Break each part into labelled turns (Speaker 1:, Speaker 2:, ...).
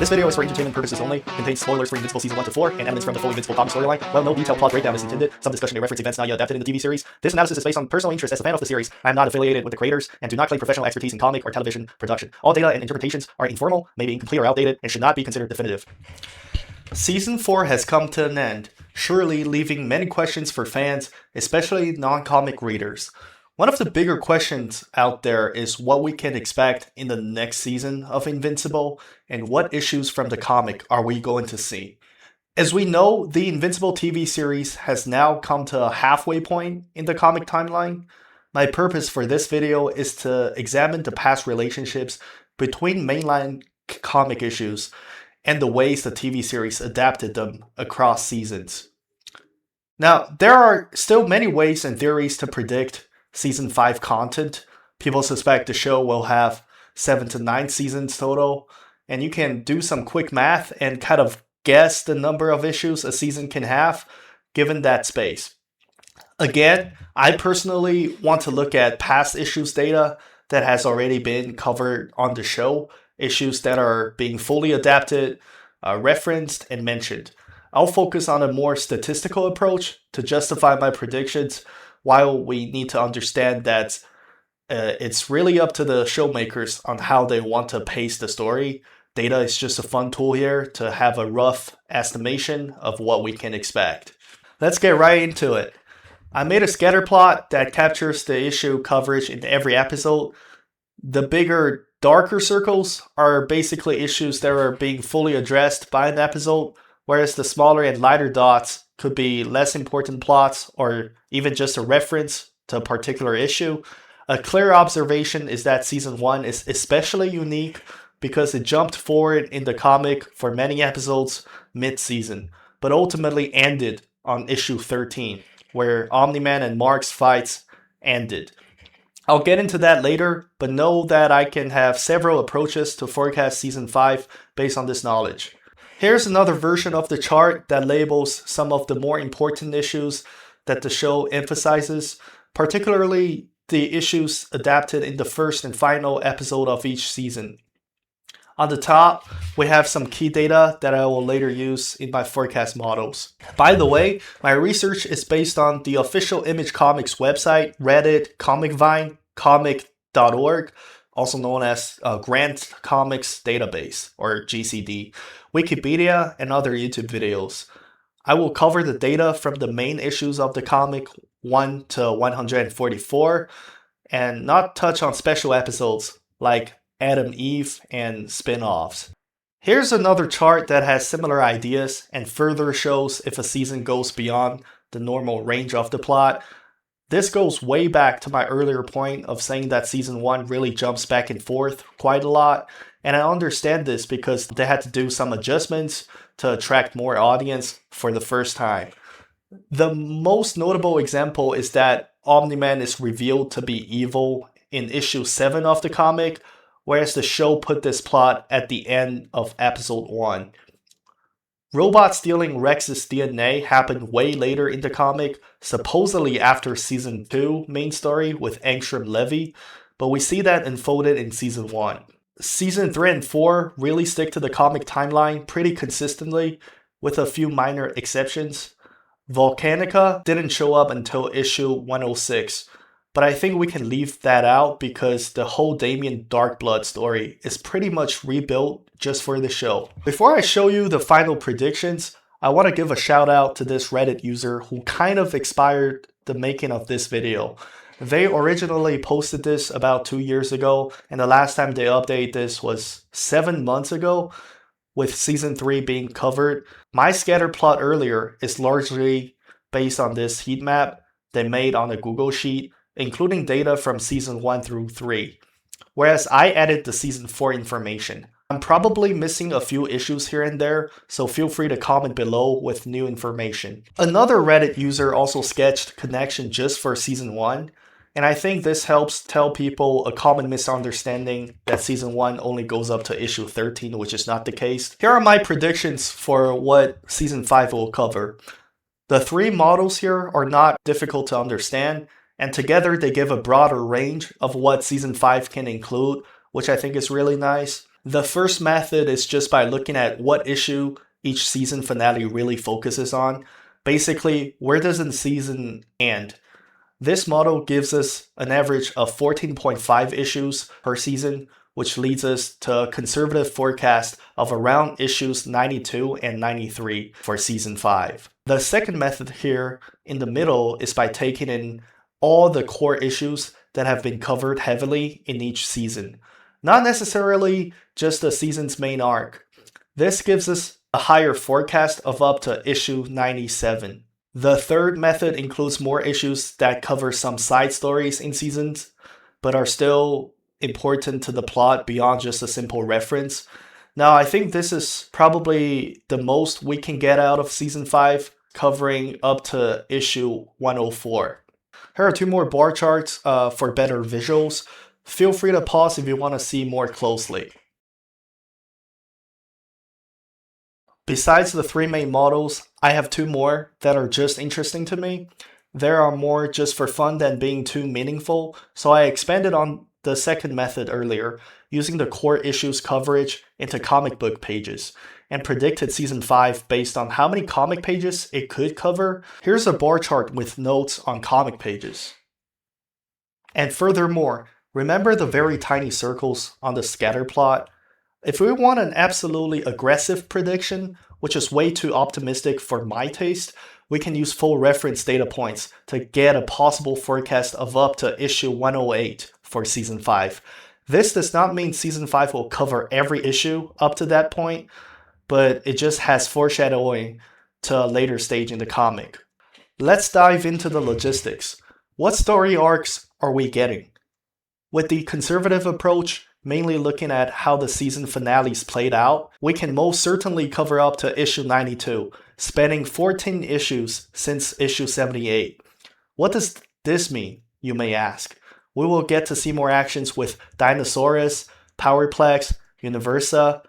Speaker 1: This video is for entertainment purposes only, contains spoilers for Invincible Season 1 to 4, and evidence from the full Invincible comic storyline. While no detailed plot breakdown is intended, some discussion may reference events not yet adapted in the TV series. This analysis is based on personal interest as a fan of the series. I am not affiliated with the creators, and do not claim professional expertise in comic or television production. All data and interpretations are informal, may be incomplete or outdated, and should not be considered definitive. Season 4 has come to an end, surely leaving many questions for fans, especially non-comic readers. One of the bigger questions out there is what we can expect in the next season of Invincible, and what issues from the comic are we going to see. As we know, the Invincible TV series has now come to a halfway point in the comic timeline. My purpose for this video is to examine the past relationships between mainline comic issues and the ways the TV series adapted them across seasons. Now, there are still many ways and theories to predict Season 5 content. People suspect the show will have 7 to 9 seasons total, and you can do some quick math and kind of guess the number of issues a season can have given that space. Again, I personally want to look at past issues data that has already been covered on the show, issues that are being fully adapted, referenced, and mentioned. I'll focus on a more statistical approach to justify my predictions, while we need to understand that it's really up to the showmakers on how they want to pace the story. Data is just a fun tool here to have a rough estimation of what we can expect. Let's get right into it. I made a scatter plot that captures the issue coverage in every episode. The bigger, darker circles are basically issues that are being fully addressed by an episode, whereas the smaller and lighter dots could be less important plots or even just a reference to a particular issue. A clear observation is that Season 1 is especially unique because it jumped forward in the comic for many episodes mid-season, but ultimately ended on issue 13, where Omni-Man and Mark's fights ended. I'll get into that later, but know that I can have several approaches to forecast Season 5 based on this knowledge. Here's another version of the chart that labels some of the more important issues that the show emphasizes, particularly the issues adapted in the first and final episode of each season. On the top, we have some key data that I will later use in my forecast models. By the way, my research is based on the official Image Comics website, Reddit, ComicVine, comic.org, also known as Grant Comics Database, or GCD, Wikipedia, and other YouTube videos. I will cover the data from the main issues of the comic 1 to 144, and not touch on special episodes like Adam Eve and spin-offs. Here's another chart that has similar ideas and further shows if a season goes beyond the normal range of the plot. This goes way back to my earlier point of saying that Season 1 really jumps back and forth quite a lot, and I understand this because they had to do some adjustments to attract more audience for the first time. The most notable example is that Omni-Man is revealed to be evil in issue 7 of the comic, whereas the show put this plot at the end of episode 1. Robot stealing Rex's DNA happened way later in the comic, supposedly after Season 2 main story with Angstrom Levy, but we see that unfolded in Season 1. Season 3 and 4 really stick to the comic timeline pretty consistently, with a few minor exceptions. Volcanica didn't show up until issue 106, but I think we can leave that out because the whole Damien Darkblood story is pretty much rebuilt just for the show. Before I show you the final predictions, I want to give a shout out to this Reddit user who kind of inspired the making of this video. They originally posted this about 2 years ago, and the last time they updated this was 7 months ago, with Season 3 being covered. My scatter plot earlier is largely based on this heat map they made on a Google Sheet, including data from Season 1 through 3, whereas I added the Season 4 information. I'm probably missing a few issues here and there, so feel free to comment below with new information. Another Reddit user also sketched connection just for Season 1, and I think this helps tell people a common misunderstanding that Season 1 only goes up to issue 13, which is not the case. Here are my predictions for what Season 5 will cover. The 3 models here are not difficult to understand, and together they give a broader range of what Season 5 can include, which I think is really nice. The first method is just by looking at what issue each season finale really focuses on. Basically, where does the season end? This model gives us an average of 14.5 issues per season, which leads us to a conservative forecast of around issues 92 and 93 for season 5. The second method here in the middle is by taking in all the core issues that have been covered heavily in each season, not necessarily just the season's main arc. This gives us a higher forecast of up to issue 97. The third method includes more issues that cover some side stories in seasons, but are still important to the plot beyond just a simple reference. Now, I think this is probably the most we can get out of season 5, covering up to issue 104. Here are two more bar charts for better visuals. Feel free to pause if you want to see more closely. Besides the three main models, I have two more that are just interesting to me. There are more just for fun than being too meaningful, so I expanded on the second method earlier, using the core issues coverage into comic book pages, and predicted season 5 based on how many comic pages it could cover. Here's a bar chart with notes on comic pages. And furthermore, remember the very tiny circles on the scatter plot? If we want an absolutely aggressive prediction, which is way too optimistic for my taste, we can use full reference data points to get a possible forecast of up to issue 108 for season 5. This does not mean season 5 will cover every issue up to that point, but it just has foreshadowing to a later stage in the comic. Let's dive into the logistics. What story arcs are we getting? With the conservative approach, mainly looking at how the season finales played out, we can most certainly cover up to issue 92, spanning 14 issues since issue 78. What does this mean, you may ask? We will get to see more actions with Dinosaurus, Powerplex, Universa,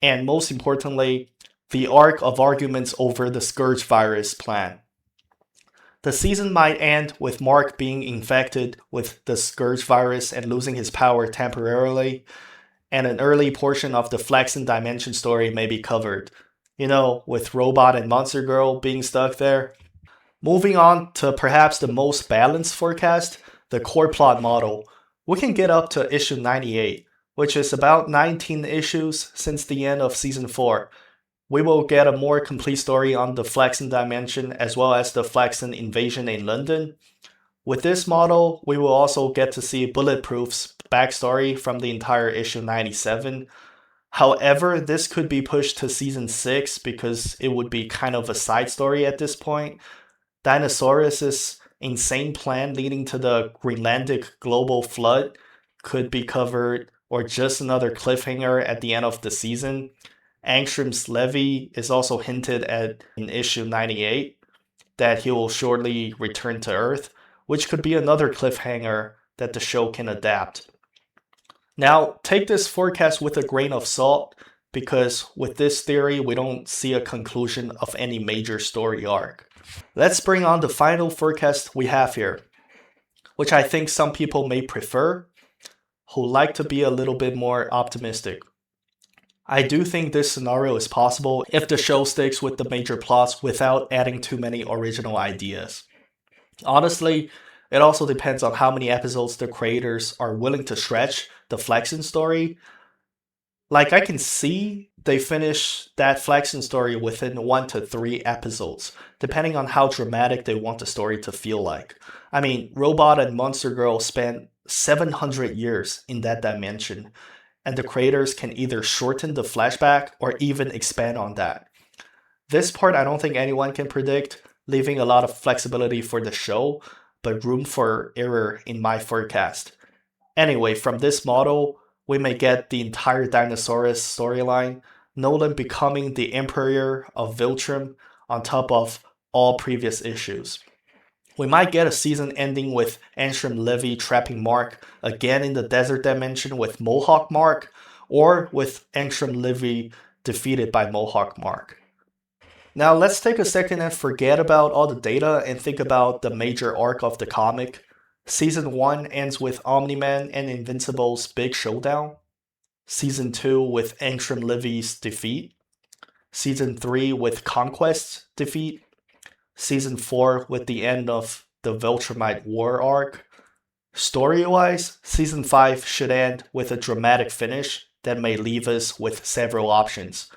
Speaker 1: and most importantly, the arc of arguments over the Scourge virus plan. The season might end with Mark being infected with the Scourge virus and losing his power temporarily, and an early portion of the Flexen Dimension story may be covered. You know, with Robot and Monster Girl being stuck there. Moving on to perhaps the most balanced forecast, the core plot model. We can get up to issue 98, which is about 19 issues since the end of season 4. We will get a more complete story on the Flexen Dimension as well as the Flexen invasion in London. With this model, we will also get to see Bulletproof's backstory from the entire issue 97. However, this could be pushed to season 6 because it would be kind of a side story at this point. Dinosaurus' insane plan leading to the Greenlandic global flood could be covered, or just another cliffhanger at the end of the season. Angstrom's levy is also hinted at in issue 98, that he will shortly return to Earth, which could be another cliffhanger that the show can adapt. Now, take this forecast with a grain of salt, because with this theory, we don't see a conclusion of any major story arc. Let's bring on the final forecast we have here, which I think some people may prefer, who like to be a little bit more optimistic. I do think this scenario is possible if the show sticks with the major plots without adding too many original ideas. Honestly, it also depends on how many episodes the creators are willing to stretch the Flexen story. Like, I can see they finish that Flexen story within 1 to 3 episodes, depending on how dramatic they want the story to feel like. I mean, Robot and Monster Girl spent 700 years in that dimension, and the creators can either shorten the flashback or even expand on that. This part I don't think anyone can predict, leaving a lot of flexibility for the show, but room for error in my forecast. Anyway, from this model, we may get the entire Dinosaurus storyline, Nolan becoming the Emperor of Viltrum on top of all previous issues. We might get a season ending with Angstrom Levy trapping Mark again in the desert dimension with Mohawk Mark, or with Angstrom Levy defeated by Mohawk Mark. Now let's take a second and forget about all the data and think about the major arc of the comic. Season 1 ends with Omni-Man and Invincible's big showdown. Season 2 with Antrim Livy's defeat, Season 3 with Conquest's defeat, Season 4 with the end of the Viltrumite War arc. Story-wise, Season 5 should end with a dramatic finish that may leave us with several options.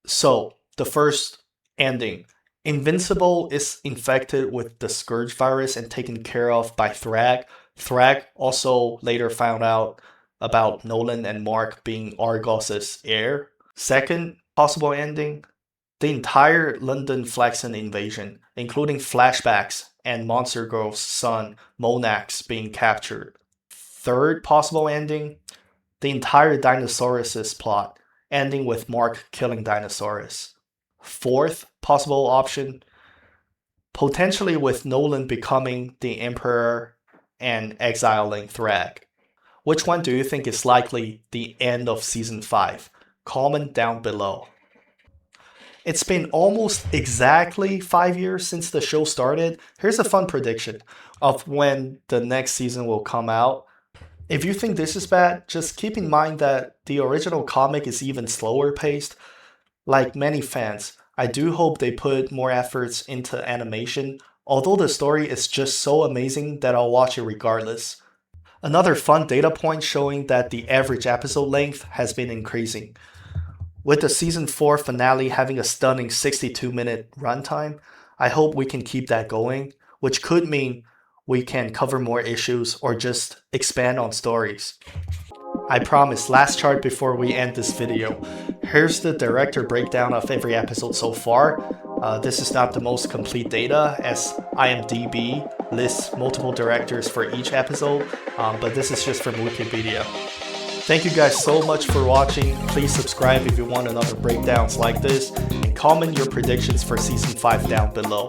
Speaker 1: So, the first ending. Invincible is infected with the Scourge virus and taken care of by Thrag. Thrag also later found out about Nolan and Mark being Argos's heir. Second possible ending, the entire London Flaxen invasion, including flashbacks and Monster Girl's son, Monax, being captured. Third possible ending, the entire Dinosaurus' plot, ending with Mark killing Dinosaurus. Fourth possible option, potentially with Nolan becoming the Emperor and exiling Thrag. Which one do you think is likely the end of Season 5? Comment down below. It's been almost exactly 5 years since the show started. Here's a fun prediction of when the next season will come out. If you think this is bad, just keep in mind that the original comic is even slower paced. Like many fans, I do hope they put more efforts into animation, although the story is just so amazing that I'll watch it regardless. Another fun data point showing that the average episode length has been increasing. With the Season 4 finale having a stunning 62-minute runtime, I hope we can keep that going, which could mean we can cover more issues or just expand on stories. I promise, last chart before we end this video. Here's the director breakdown of every episode so far. This is not the most complete data, as IMDb lists multiple directors for each episode, but this is just from Wikipedia. Thank you guys so much for watching. Please subscribe if you want another breakdowns like this, and comment your predictions for Season 5 down below.